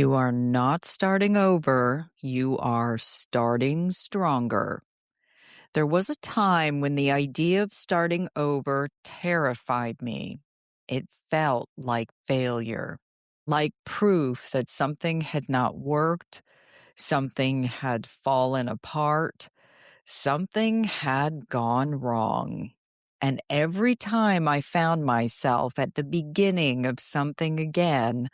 You are not starting over, you are starting stronger. There was a time when the idea of starting over terrified me. It felt like failure, like proof that something had not worked, something had fallen apart, something had gone wrong. And every time I found myself at the beginning of something again,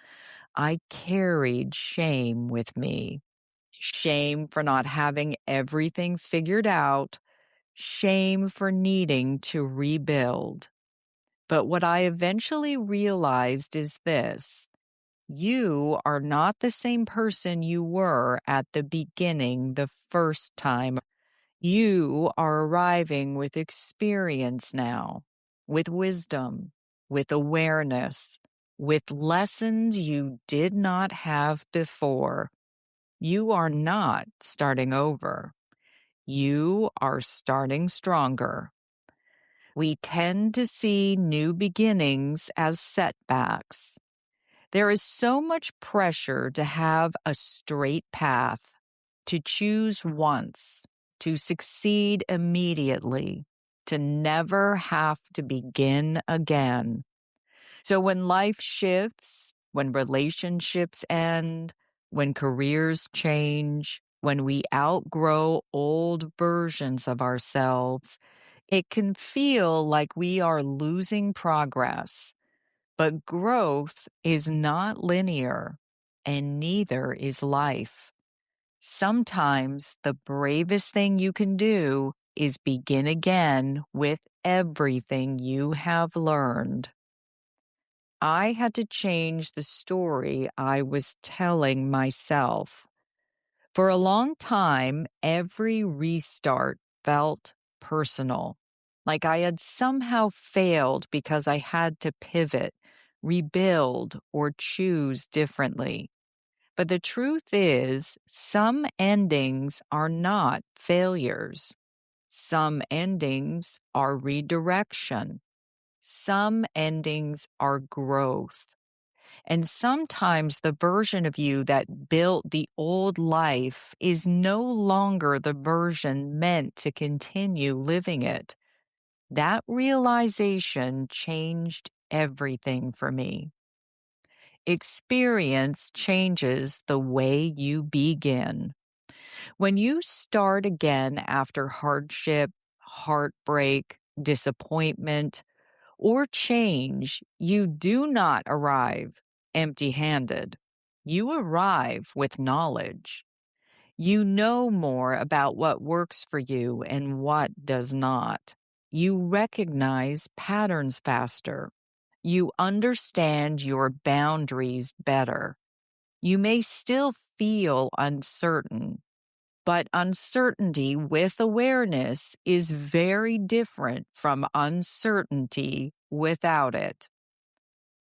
I carried shame with me. Shame for not having everything figured out, shame for needing to rebuild. But what I eventually realized is this: you are not the same person you were at the beginning the first time. You are arriving with experience now, with wisdom, with awareness, with lessons you did not have before. You are not starting over. You are starting stronger. We tend to see new beginnings as setbacks. There is so much pressure to have a straight path, to choose once, to succeed immediately, to never have to begin again. So when life shifts, when relationships end, when careers change, when we outgrow old versions of ourselves, it can feel like we are losing progress. But growth is not linear, and neither is life. Sometimes the bravest thing you can do is begin again with everything you have learned. I had to change the story I was telling myself. For a long time, every restart felt personal, like I had somehow failed because I had to pivot, rebuild, or choose differently. But the truth is, some endings are not failures. Some endings are redirection. Some endings are growth. And sometimes the version of you that built the old life is no longer the version meant to continue living it. That realization changed everything for me. Experience changes the way you begin. When you start again after hardship, heartbreak, disappointment, or change, you do not arrive empty-handed. You arrive with knowledge. You know more about what works for you and what does not. You recognize patterns faster. You understand your boundaries better. You may still feel uncertain, but uncertainty with awareness is very different from uncertainty without it.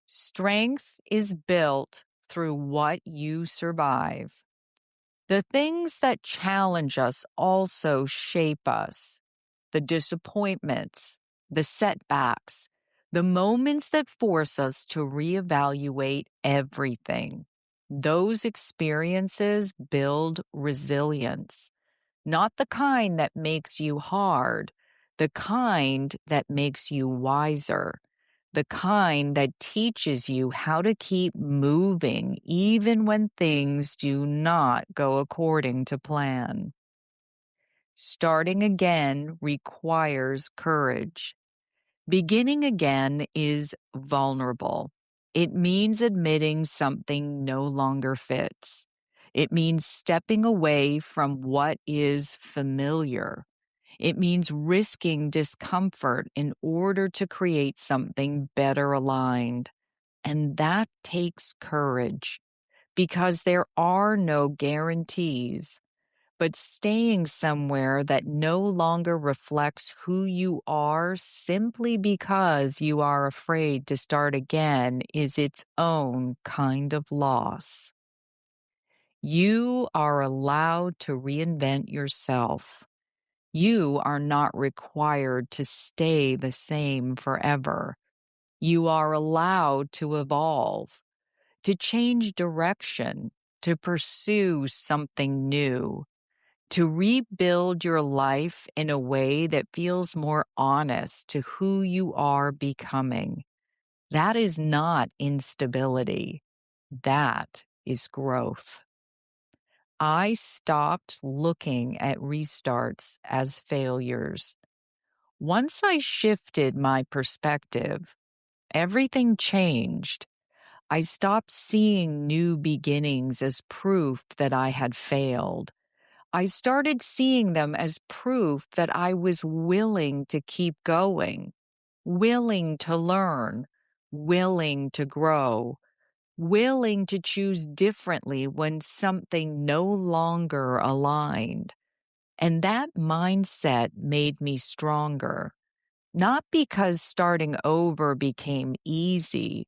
Strength is built through what you survive. The things that challenge us also shape us. The disappointments, the setbacks, the moments that force us to reevaluate everything. Those experiences build resilience. Not the kind that makes you hard, the kind that makes you wiser, the kind that teaches you how to keep moving even when things do not go according to plan. Starting again requires courage. Beginning again is vulnerable. It means admitting something no longer fits. It means stepping away from what is familiar. It means risking discomfort in order to create something better aligned. And that takes courage because there are no guarantees. But staying somewhere that no longer reflects who you are simply because you are afraid to start again is its own kind of loss. You are allowed to reinvent yourself. You are not required to stay the same forever. You are allowed to evolve, to change direction, to pursue something new, to rebuild your life in a way that feels more honest to who you are becoming. That is not instability. That is growth. I stopped looking at restarts as failures. Once I shifted my perspective, everything changed. I stopped seeing new beginnings as proof that I had failed. I started seeing them as proof that I was willing to keep going, willing to learn, willing to grow, willing to choose differently when something no longer aligned. And that mindset made me stronger, not because starting over became easy,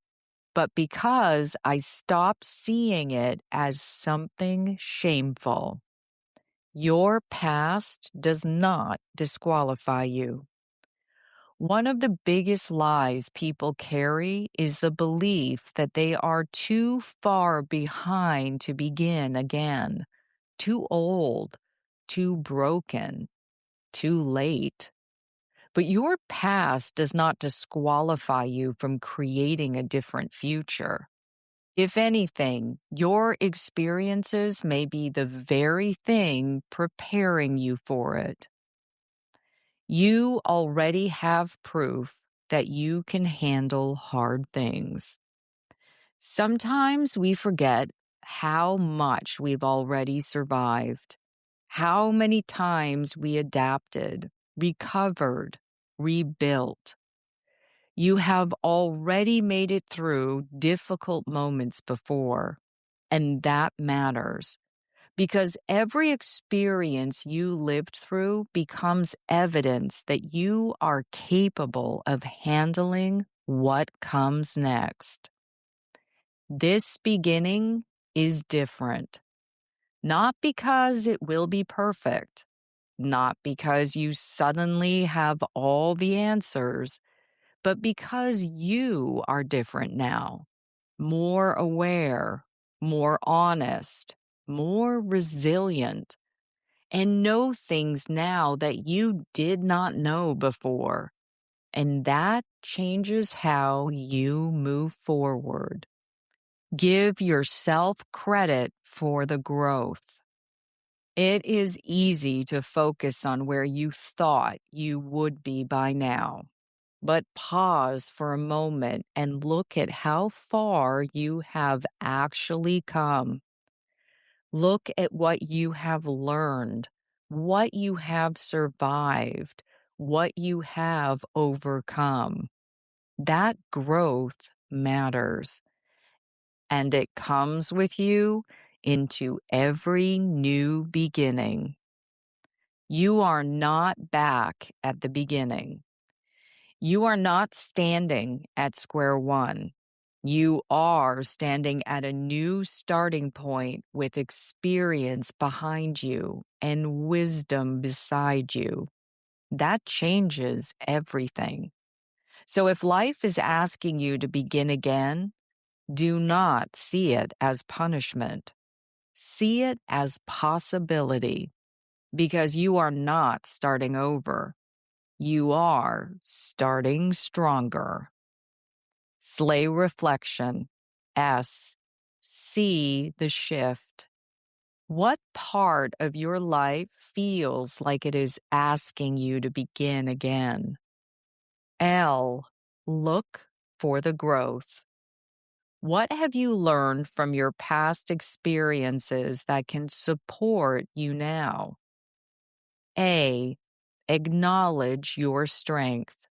but because I stopped seeing it as something shameful. Your past does not disqualify you. One of the biggest lies people carry is the belief that they are too far behind to begin again, too old, too broken, too late. But your past does not disqualify you from creating a different future. If anything, your experiences may be the very thing preparing you for it. You already have proof that you can handle hard things. Sometimes we forget how much we've already survived, how many times we adapted, recovered, rebuilt. You have already made it through difficult moments before, and that matters because every experience you lived through becomes evidence that you are capable of handling what comes next. This beginning is different, not because it will be perfect, not because you suddenly have all the answers, but because you are different now, more aware, more honest, more resilient, and know things now that you did not know before. And that changes how you move forward. Give yourself credit for the growth. It is easy to focus on where you thought you would be by now. But pause for a moment and look at how far you have actually come. Look at what you have learned, what you have survived, what you have overcome. That growth matters, and it comes with you into every new beginning. You are not back at the beginning. You are not standing at square one. You are standing at a new starting point with experience behind you and wisdom beside you. That changes everything. So if life is asking you to begin again, do not see it as punishment. See it as possibility because you are not starting over. You are starting stronger. Slay reflection. S. See the shift. What part of your life feels like it is asking you to begin again? L. Look for the growth. What have you learned from your past experiences that can support you now? A. Acknowledge your strength.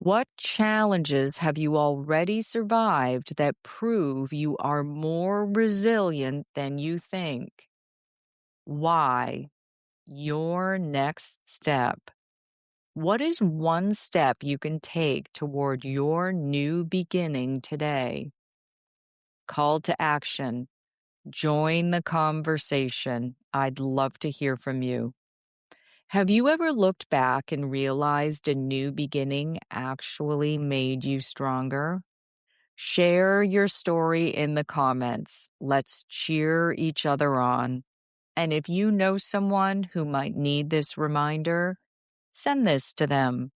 What challenges have you already survived that prove you are more resilient than you think? Why? Your next step. What is one step you can take toward your new beginning today? Call to action. Join the conversation. I'd love to hear from you. Have you ever looked back and realized a new beginning actually made you stronger? Share your story in the comments. Let's cheer each other on. And if you know someone who might need this reminder, send this to them.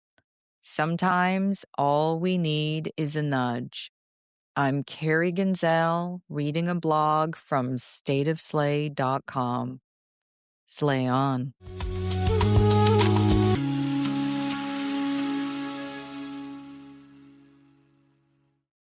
Sometimes all we need is a nudge. I'm Carrie Genzel, reading a blog from stateofslay.com. Slay on.